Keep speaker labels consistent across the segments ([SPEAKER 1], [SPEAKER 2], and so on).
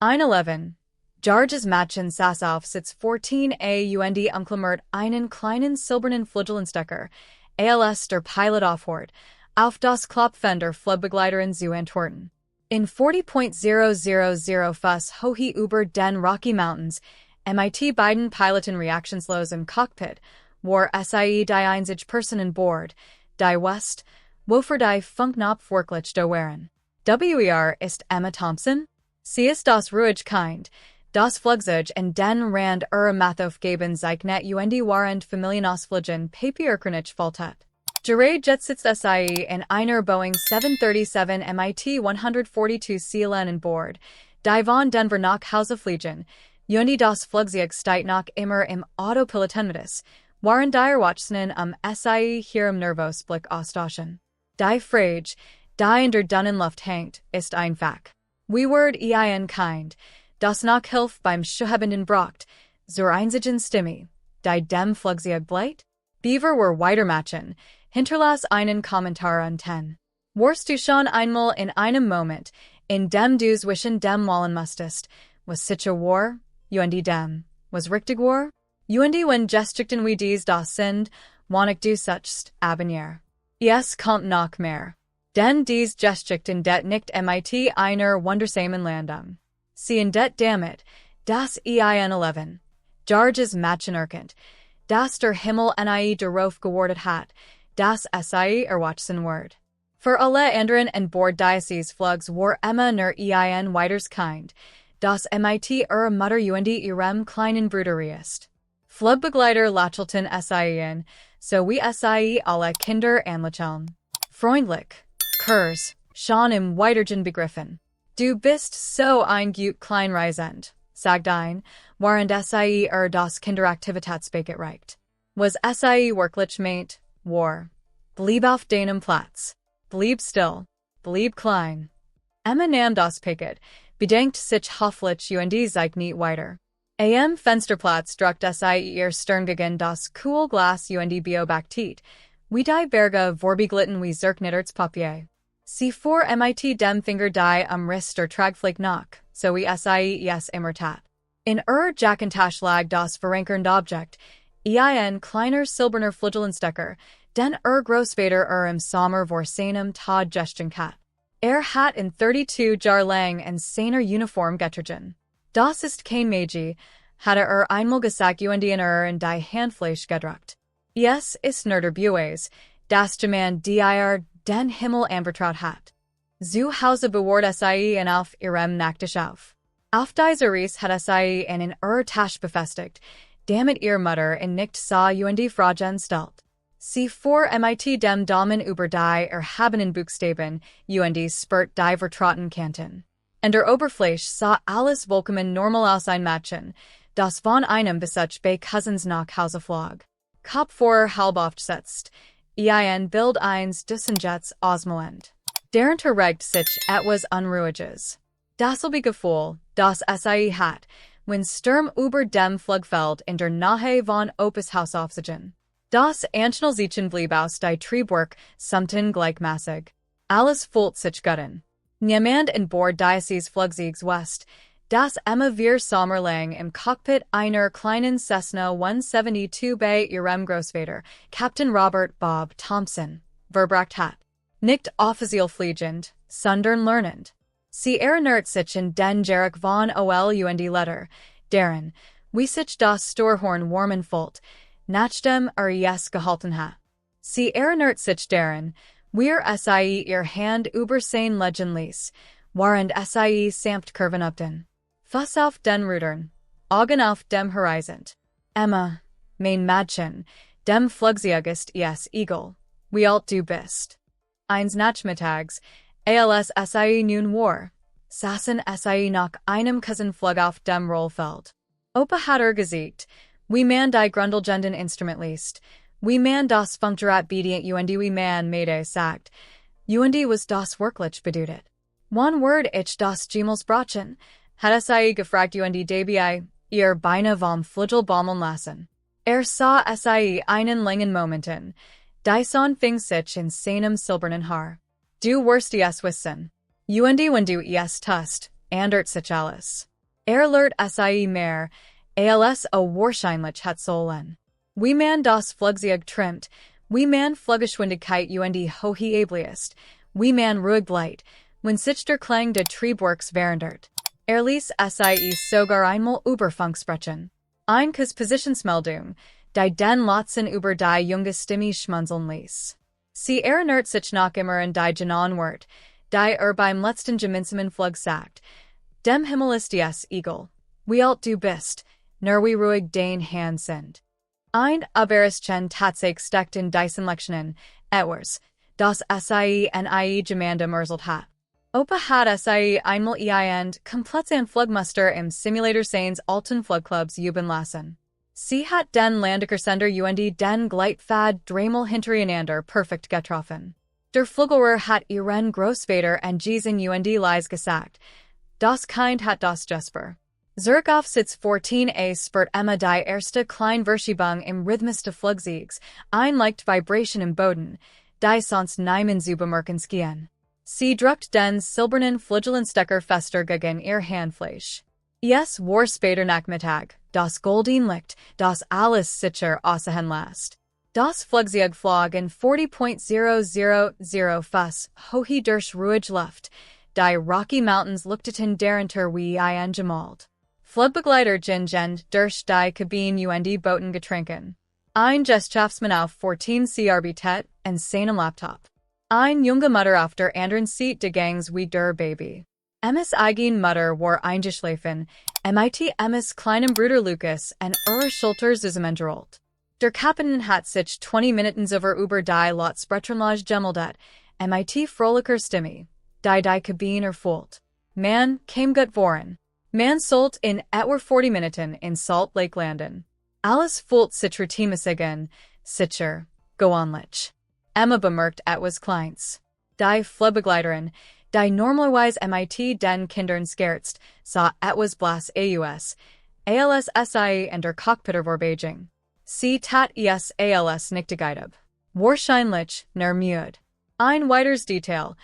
[SPEAKER 1] Ein 11. Jarges Mädchen saß auf Sitz 14a und umklammert einen kleinen silbernen Flügelstecker, als der Pilot aufhört, auf das Klopfen der Flugbegleiterin zu antworten. In 40.000 Fuss hohe über den Rocky Mountains, mit beiden Piloten reaktionslos im Cockpit, war sie die einzige Person an Bord, die West, wofür die Funknop wirklich da waren. Ist Emma Thompson? Sie ist das ruhig Kind, das Flugzeug und den Rand Mathaufgeben sich net und warend Familienausfliegen Papierkernich Voltat. Gerade Jet sitzt sie in einer Boeing 737 MIT 142 Seelen an Bord, die von Denver nach Hause fliegen, und das Flugzeug steht noch immer im Autopilotenmodus, waren die Erwachsenen sie ihrem Nervosblick austauschen. Die Frage, die in der dünnen Luft hängt, ist einfach. Wie wird ein Kind, das nach Hilfe beim Schwebenden braucht, zur einzigen Stimme, die dem Flugzeug bleibt? Beaver war weitermatchen, hinterlass einen Kommentar an 10. Warst du schon einmal in einem Moment, in dem du zwischen dem Malen musstest, was sicher war, und dem, was richtig war? Und wenn Geschichten wie dies das sind, wann du suchst, abonnier. Es kommt noch mehr. Denn dies Geschichten det nicht mit einer wundersamen Landung. Sehen det damit, das Ein 11. Jarges Mädchen erkennt, dass der Himmel darauf gewartet hat, das sie erwachsen wird. Für alle anderen an Bord dieses Flugs war Emma nur ein weiteres Kind, das mit ihrer Mutter und ihrem kleinen Bruder ist. Flugbegleiter lächelten sie so wie sie alle Kinder anlächeln. Freundlich, Kurs, schon im Weitergen begriffen. Du bist so ein gut Kleinreisend, sagt ein, während sie das Kinderaktivitätspaket reicht. Was sie wirklich meint, war, blieb auf deinem Platz, blieb still, blieb klein. Emma nahm das Paket, bedenkt sich hoffentlich und sich nicht weiter. Am Fensterplatz drückt sie ihr Stirn gegen das Kühlglas und beobachtet, wie die Berge vorbeglitten wie zerknittertes Papier. Sie fuhr mit dem Finger die Riss der Tragfläche nach, so wie sie es immer tat. In Jackentasche lag das verankernde Objekt, ein kleiner silberner Flügelstecker, den Großvater im Sommer vor seinem Tod gestohlen hat. Hat in 32 Jahre lang in seiner Uniform getragen. Das ist kein Magie, hatte einmal gesagt und in die Handfläche gedruckt. Es ist nur der Beweis, dass jemand den Himmel anvertraut hat. Zu Hause bewahrt sie auf ihrem Nachttisch auf. Auf dieser Reise hat sie in ihrer Tasche befestigt, damit ihre Mutter nicht sah und Fragen stellt. Sie fuhr mit dem Daumen über die erhabenen Buchstaben und spürt die vertrauten Kanten. In der Oberfläche sah alles vollkommen normal aus. Ein Mädchen, das von einem Besuch bei Cousins nach Hause flog. Kopf vor halb aufgesetzt, ein Bild eines Düsenjets ausmalend. Darunter regt sich etwas Unruhiges. Dasselbe Gefühl, das sie hat, wenn Sturm über dem Flugfeld in der Nähe von Opus Haus aufziehen. Das Anschnallsichen blieb aus die Triebwerk samten gleichmäßig. Alles fühlt sich gut. Niemand an Bord dieses Flugzeugs West, das Emma wir sommerlang im Cockpit einer kleinen Cessna 172 bei ihrem Großvater, Captain Robert Bob Thompson, verbracht hat. Nicht offiziell fliegend, sondern lernend. Sie erinnert sich in den Jarek von Ol und Letter, deren, wie sich das Storhorn warmen fühlt, nachdem es gehalten hat. Sie erinnert sich daran, wir sie ihr Hand über sein Legen ließ, während sie samt Kurven upten. Fuss auf den Rudern, Augen auf dem Horizont. Emma, mein Mädchen, dem Flugzeug ist es egal, wie alt du bist. Eins Nachmittags, als sie nun war, saßen sie nach einem Kassenflug auf dem Rollfeld. Opa hat gesagt, wie man die grundlegenden Instrument liest, wie man das Funkgerät bedient und wie man Mayday sagt, und was das wirklich bedeutet. Wann word ich das jemals brauchen, hat sie gefragt und dabei ihr Beine vom Flügel baumeln lassen. Sah sie einen langen Momenten, die Sonne fing sich in seinem silbernen Haar. Du wirst es wissen. Und wenn du es tust, ändert sich alles. Erhält sich mehr, als wahrscheinlich hat sollen. Wie man das Flugzeug trimmt, wie man Fluggeschwindigkeit hohe abliest, wie man ruhig bleibt, wenn sich der Klang der Triebwerks verändert. Ließ sich sogar einmal über Funk sprechen. Ein Positionsmeldung, die den Lotzen über die junge Stimme schmunzeln ließ. Sie erinnert sich noch immer an die Genannwort, die beim letzten gemeinsamen Flug sagt. Dem Himmel ist dies egal. Wie alt du bist, nur wie ruhig dein Hand sind. Ein Aberischen Tatsache steckt in diesen Lektionen, etwas, das sie gemeinsam erzählt hat. Opa hat sie einmal komplett an Flugmuster im Simulator seines alten Flugclubs üben lassen. Sie hat den Landekersender den Gleitpfad dreimal hintereinander perfekt getroffen. Der Flugelrer hat ihren Großvater und Giesen leis gesagt. Das Kind hat das Jesper. Zurück auf Sitz 14a spürt Emma die erste Kleinverschiebung im Rhythmus des Flugzeugs, ein leicht Vibration im Boden, die sonst niemand zu bemerken schien. Sie drückt den silbernen Flügelenstecker fester gegen ihr Handfleisch. Es war später Nachmittag, das golden Licht, das alles sicher aussehen lässt. Das Flugzeug flog in 40.000 Fuß hohe durch ruhige Luft, die Rocky Mountains leuchteten darunter wie ein Gemälde. Flugbegleiter gingen durch die Kabine Boten getrinken. Ein Gesellschaftsmann auf 14 CRB und seinem Laptop. Ein junge Mutter auf der anderen Seite des Gangs wie der Baby. Emmas eigen Mutter war eingeschlafen, Emmas kleinem Bruder Lucas und ihre Schulter zusammengerollt. Der Kapitän hat sich 20 Minuten über die Lotsbretrenlage gemeldet, fröhlicher Stimme, die Kabine erfüllt. Man kam gut voran. Man sollte in etwa 40 Minuten in Salt Lake landen. Alles fühlt sich routinemäßig, sicher, gewöhnlich. Emma bemerkt etwas Kleins. Die Flugbegleiterin, die normalerweise den Kindern scherzt, sah etwas blass aus, als sie in der Cockpit Beijing. Sie tat es als nicht geidab. Wahrscheinlich nur müde. Ein weiteres Detail.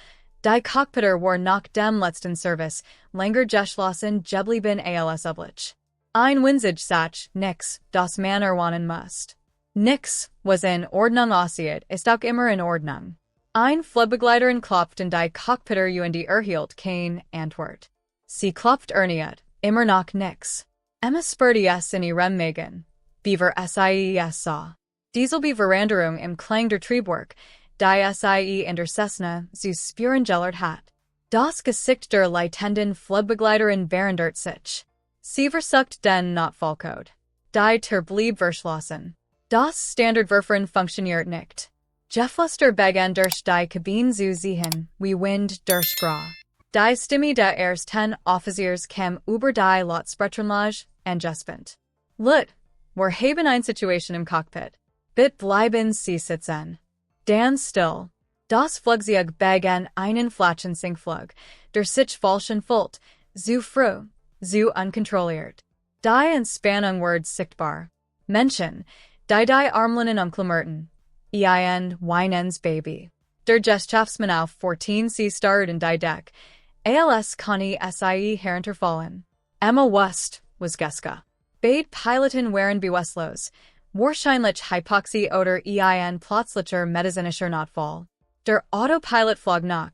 [SPEAKER 1] Die Cockpiter war nach dem letzten Service länger geschlossen geblieben als üblich. Ein winzig Satz, nix, das man erwarten musst. Nix, was in Ordnung aussieht, ist auch immer in Ordnung. Ein Flugbegleiterin klopft in die Cockpiter erhielt kein Antwort. Sie klopft erneut, immer noch nix. Emma spürte es in ihrem Magen. Beaver SIES sah. Dieselbe-Veränderung im Klang der Triebwerk, die SIE in der Cessna zu spüren gellert hat. Das Gesicht der leitenden Flugbegleiterin verändert sich. Sie versucht den Notfallcode. Die Tür blieb verschlossen. Das Standardverfahren funktioniert nicht. Geflüster begann durch die Kabine zu ziehen, wie Wind durch Gras. Die Stimme der ersten Offiziers kam über die Lotsbretrenlage und gespent. Lut, wir haben eine Situation im Cockpit. Bitte bleiben Sie sitzen. Dan still. Das Flugzeug begann einen flachen Sinkflug, der sich falschen Fult, zu früh, zu unkontrolliert. Die Entspannung wird sichtbar. Mädchen, die Armlehnen umklammerten. Weinens Baby. Der Gesellschaftsmann auf 14 sie starrt in die Deck. Als Connie sie herunterfallen. Emma West was Geska. Beide Piloten waren bewusstlos. Wahrscheinlich Hypoxie oder plötzlicher medizinischer Notfall. Der Autopilot flog nach,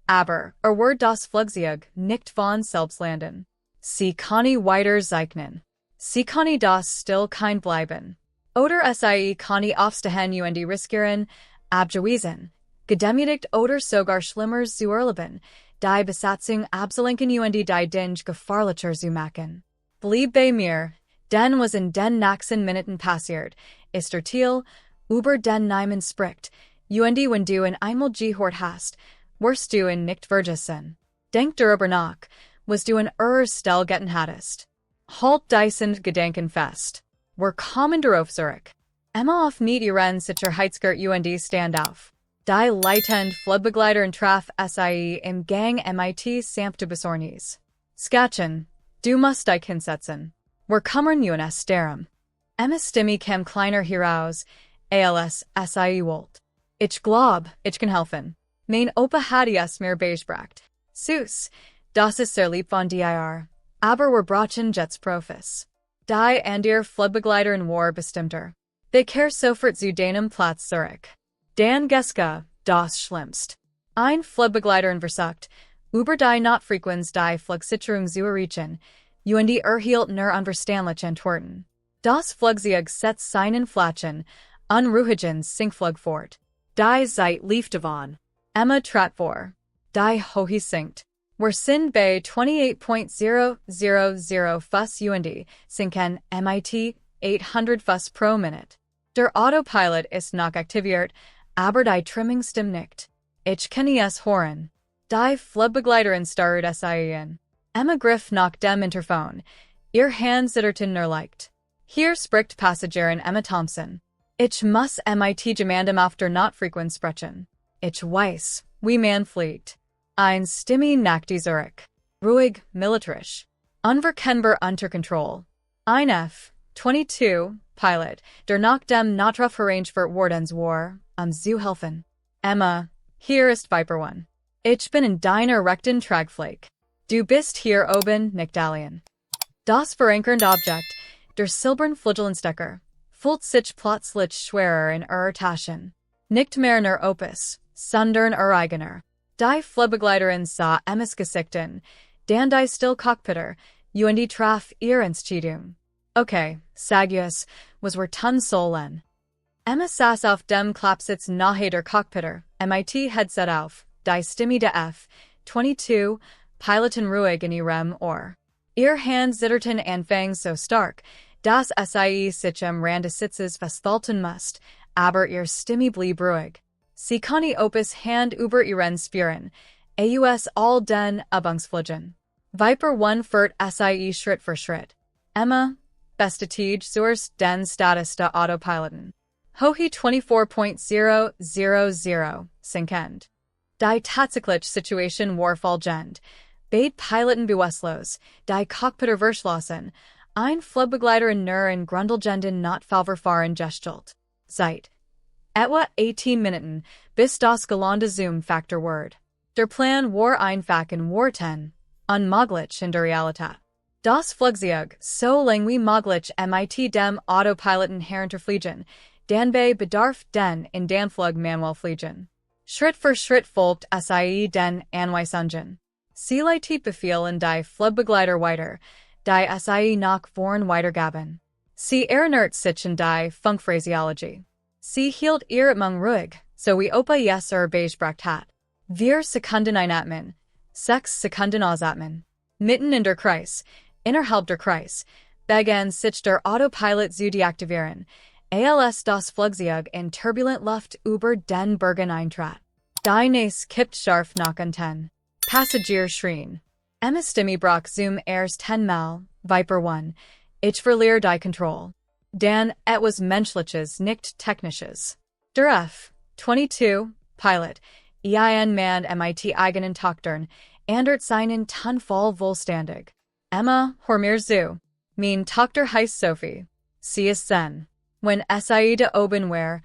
[SPEAKER 1] aber wird das Flugzeug nicht von selbst landen. Sie kann weiter zeichnen. Sie kann das still kein bleiben. Oder sie kann aufstehen riskieren, abgewiesen, gedemütigt oder sogar schlimmer zu erleben, die Besatzung abzulenken die Dinge gefahrlicher zu machen. Blieb bei mir, denn was in den nächsten Minuten passiert, ist Thiel, über den niemand spricht, wenn du in einmal gehört hast, wirst du in nicht vergessen. Denk darüber nach, was du in Stelle getan hattest. Halt deisen Gedanken fest. Wir kommen darauf zurück. Emma auf mit ihren Sicherheitsgurt stand auf. Die leitend Flugbegleiterin traf sie im Gang samt Besorgnis. Skatchen, du musst dich hinsetzen. Wir kommen sterben. Emmas Stimme kam kleiner heraus, als sie wollt. Ich glaub, ich kann helfen. Mein Opa hat es mir beigebracht. Süß, Das ist sehr lieb von dir. Aber wir brauchen jetzt Profis. Die and ihr Flugbegleiter war bestimmter. They kehr sofort zu deinem Platz zurück. Dan Geska, das Schlimmst. Ein Flugbegleiter versucht, über die Notfrequenz die Flugsicherung zu erreichen, und erhielt nur unverständlich Antworten. Das Flugzeug setzt seinen Flachen, unruhigen Sinkflug fort. Die Zeit lief davon. Emma trat vor. Die Hohe sinkt. Wir sind bei 28.000 Fuss und sinken mit 800 Fuss pro Minute. Der Autopilot ist noch aktiviert, aber die Trimming stimmt nicht. Ich kenne es hören. Die Flugbegleiterin starrt es ein. Emma griff nach dem Interphone. Ihr Hand zitterten nur leicht. Hier spricht Passagerin Emma Thompson. Ich muss mit jemandem auf der Notfrequenz sprechen. Ich weiß, wie man fliegt. Ein Stimme nach die Zurück. Ruhig, militarisch. Unverkennbar unter Kontrolle. Ein F-22 Pilot, der nach dem Notruf arranged Wardens war, zu helfen. Emma, hier ist Viper 1. Ich bin in deiner rechten Tragfläche. Du bist hier oben, nicht alien. Das verankernde Objekt, der silbern Flügelstecker, fühlt sich plötzlich schwerer in Taschen. Nicht mehr nur Opus, sondern eigener. Die Flugbegleiterin sah Emmas Gesichten, dann die still Cockpiter, und traf ihr Entscheidung. Okay, Sagius, was wir tun sollen. Emma saß auf dem Klappsitz nahe der Cockpiter, mit Headset auf, die Stimme der F-22, Piloten ruhig in ihrem Ohr. Ihr Hand zitterten anfangs so stark, dass sich am Rand des Sitzes festhalten musste, aber ihr Stimme blieb ruhig. Sie konnte Opus Hand über ihren Sphären, aus all den Übungsfliegen. Viper 1 fährt Schritt für Schritt. Emma, bestätigt zuerst den Status der Autopiloten. Hohe 24.000, sinkend. Die tatsächliche Situation war folgend. Beide Piloten bewusstlos, die Cockpiter verschlossen, ein Flugbegleiterin nur in grundlegenden Notfallverfahren gestalt. Zeit. Etwa 18 Minuten, bis das gelernte Zoom-Faktor ward. Der Plan war einfach in war 10, unmöglich in der Realität. Das Flugzeug, so lang wie möglich mit dem Autopiloten herunterfliegen, dann bedarf den in den Flug manuell fliegen. Schritt für Schritt folgt den Anweisungen. Sie leitet Befehl in die Flugbegleiter weiter, die nach vorn weitergaben. Sie erinnert sich in die Funkphraseologie. Sie hielt ihr Atmung ruhig, so wie Opa es beigebracht hat. 4 Sekunden einatmen, 6 Sekunden ausatmen. Mitten in der Kreis, innerhalb der Kreis, begann sich der Autopilot zu deaktivieren, als das Flugzeug in turbulent Luft über den Bergen eintrat. Die Näs kippt scharf nach unten. Passagier schrien. Emmas Stimme brach zum ersten Mal, Viper 1, ich verliere die Kontrolle. Dan etwas Menschliches, nicht Technisches. Der F-22 Pilot, ein Mann mit eigenen Tochtern, ändert seinen Tonfall vollständig. Emma, hör mir zu. Mein Tochter heißt Sophie. Sie ist Zen. Wenn da oben war,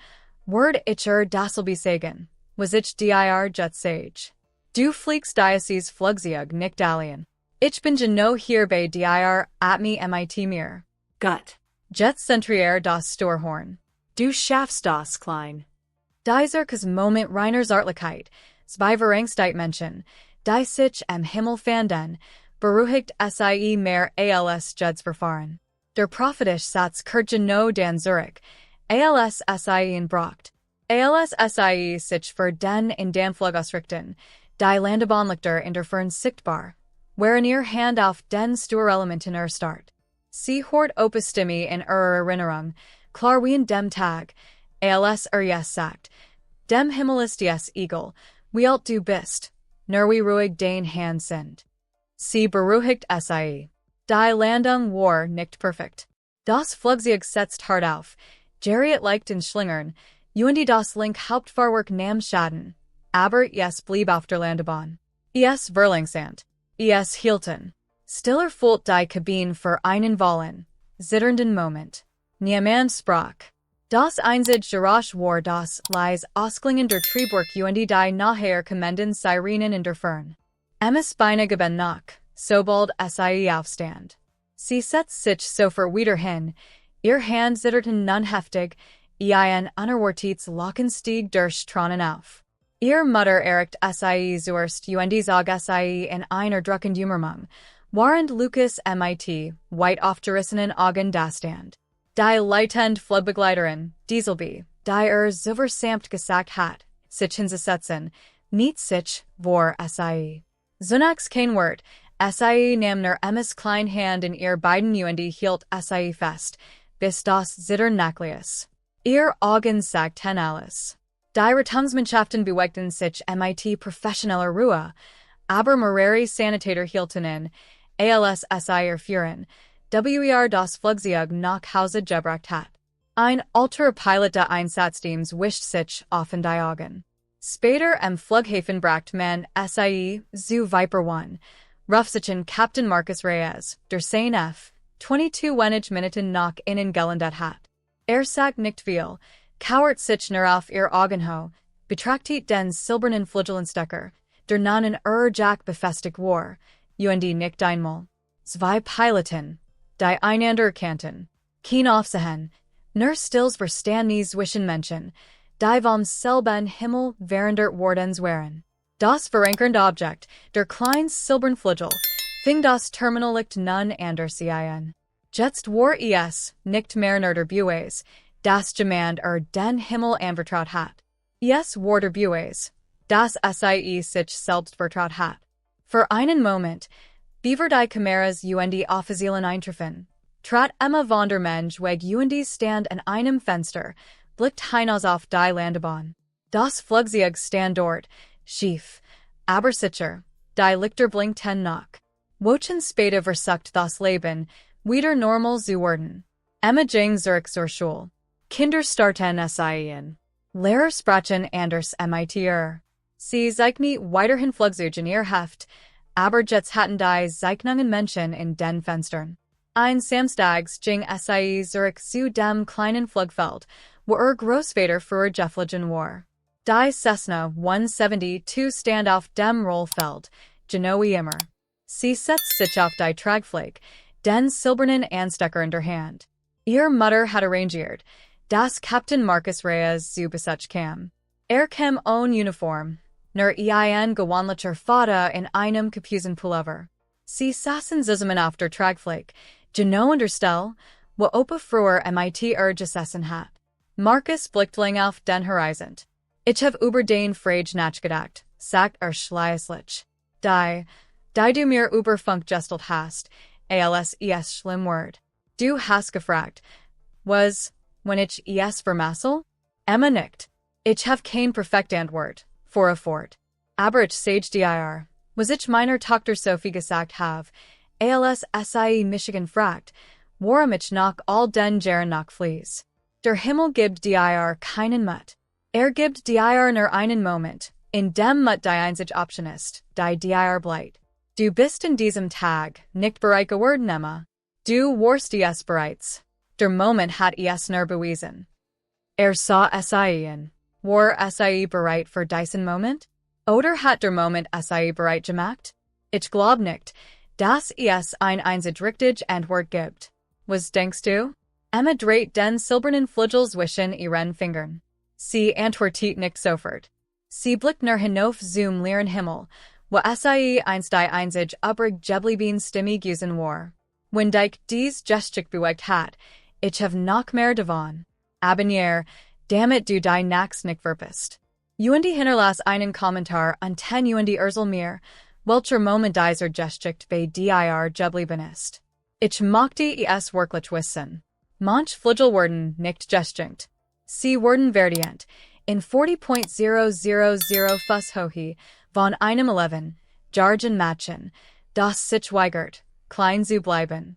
[SPEAKER 1] ich das besagen, was ich dir just sage. Du fliegst dieses Flugzeug nicht alien. Ich bin genau hier bei dir at me mit mir.
[SPEAKER 2] Gut.
[SPEAKER 1] Jetzt zentrier das Storhorn.
[SPEAKER 2] Du schaffst das, Klein.
[SPEAKER 1] Dieser Moment reiner Zartlichkeit, zwei Menschen, die sich am Himmel fanden, beruhigt mehr als Juds Verfahren. Der prophetisch Satz genau den Zurück, als in Brocht. Als sich für den in den Flug ausrichten, die Landebahnlichter in der Fern sichtbar, wherein ihr Hand auf den Sturelementen Start. Sie hört Opus Stimme in Erinnerung, klar wie in dem Tag, als yes sagt, dem Himmel ist yes Eagle, wie alt du bist, nur wie ruhig dein Hand sind. Sie beruhigt die Landung war nicht perfekt. Das Flugzeug setzt hart auf, Geriet leicht in Schlingern, und das Link Hauptfahrwerk nahm Schaden, aber es blieb auf der Landebahn. Es verlangsamt, es hielten. Stiller fühlt die Kabine für einen vollen, zitternden Moment. Niemand sprach. Das einzige Geräusch war das leise Ausklingen der Triebwerk und die nachher kommenden Sirenen in der Fern. Beine geben nach, sobald sie aufstand. Sie setzt sich sofort wieder hin, ihr Hand zitterten nun heftig, unerwartet Lockenstieg durch Tränen auf. Ihr Mutter erregt sie zuerst sag sie in einer druckend Umrmung, während Lucas mit weit aufgerissenen Augen dastand. Die Leitend Flugbegleiterin, Dieselby, die zuvor samt gesagt hat, sich hinzusetzen, nicht sich, vor sie. Zunächst kein Wort, sie nahm nur Emmas kleine Hand in ihr beiden hielt sie fest, bis das Zittern nachließ. Ihr Augen sagten alles. Die Rettungsmannschaften bewegten sich mit professioneller Ruhe, aber mehrere Sanitäter hielten in, als sie erfuhren, das Flugzeug nach Hause gebracht hat. Ein Ultrapilot des Einsatzteams wischt sich offen die Augen. Später am Flughafen bracht man sie zu Viper 1, Rufsichen Captain Marcus Reyes, der sein F. 22 wenige Minuten nach innen gelandet hat. Sagt nicht viel, kauert sich nur auf ihr Augenho, betrachtet den silbernen Flügelenstecker, der nun Jack befestigt war, nicht einmal. Zwei Piloten, die einander kannten, kein Aufsehen, nur stills verstanden zwischen Menschen, die vom selben Himmel währender Wardens waren. Das verankernde Objekt, der kleine silbern Flügel, fing das Terminallicht nun anders ein. Jetzt war nicht mehr nur der Bues, das jemand den Himmel anvertraut hat. War der Bues, das sich selbst vertraut hat. Für einen Moment, beaver die Kameras offiziellen eintreffen, trat Emma von der Mensch weg stand an einem Fenster, blickt hinaus auf die Landebahn. Das Flugzeug stand dort, schief, aber sicher, die Lichter blinkten nach. Wochen später versucht das Leben, wieder normal zu werden. Emma ging zurück zur Schule. Kinder starten in. Lehrer sprachen anders mit ihr. Sie zeichnet weiterhin Flugzeuge in ihr Heft, aber jetzt hatten die Zeichnungen Menschen in den Fenstern. Ein Samstags ging sie zurück zu dem kleinen Flugfeld, wo Großvater früher geflogen war. Die Cessna 172 stand auf dem Rollfeld, genau immer. Sie setzt sich auf die Tragfläche, den silbernen Anstecker in der Hand. Ihr Mutter hat arrangiert, dass Captain Marcus Reyes zu Besuch kam. Kam ohne Uniform, nur ein gewöhnlicher Vater in einem Kapuzen Pullover. Sie saßen zusammen auf der Tragfläche, genau an der Stelle, wo Opa früher mit gesessen hat. Marcus blickte auf den Horizont. Ich hab über den Frage nachgedacht, sagt schließlich. Die du mir über Funk gestelt hast, als schlimm Wort. Du hast gefragt, was, wenn ich vermassel? Emma nickt. Ich hab kein perfekt Antwort, fort. Aber ich sage dir, was ich meiner Tochter Sophie gesagt have, als sie Michigan fragt, warum ich nach all den Jahren nach fließ. Der Himmel gibt dir keinen Mut. Gibt dir nur einen Moment, in dem Mut die einzige Option ist, die dir bleibt. Du bist in diesem Tag nicht bereit geworden, Emma. Du warst bereits. Der Moment hat nur bewiesen. Sah in. War bereit für diesen Moment? Oder hat der Moment bereit gemacht? Ich glaub nicht, dass ein einzig richtig Antwort gibt. Was denkst du? Emma dreht den silbernen Flügel zwischen ihren Fingern. Sie antwortet nicht sofort. Sie blickt nach hinauf zum leeren Himmel, wo einst die einzig übrig geblieben Stimme gewesen war. Wenn dich dies Geschichte bewegt hat, ich hab noch mehr davon. Abonnier, damit du die Nachts nicht verpasst. Hinterlass einen Kommentar an ten Ursel mir, welcher Moment dieser Geschichte bei dir geblieben ist. Ich möchte es wirklich wissen. Manch Flügel werden nicht gestinkt. Sie werden verdient, in 40.000 Fuss hohe, von einem 11, Jargen Mädchen, das sich weigert, klein zu bleiben.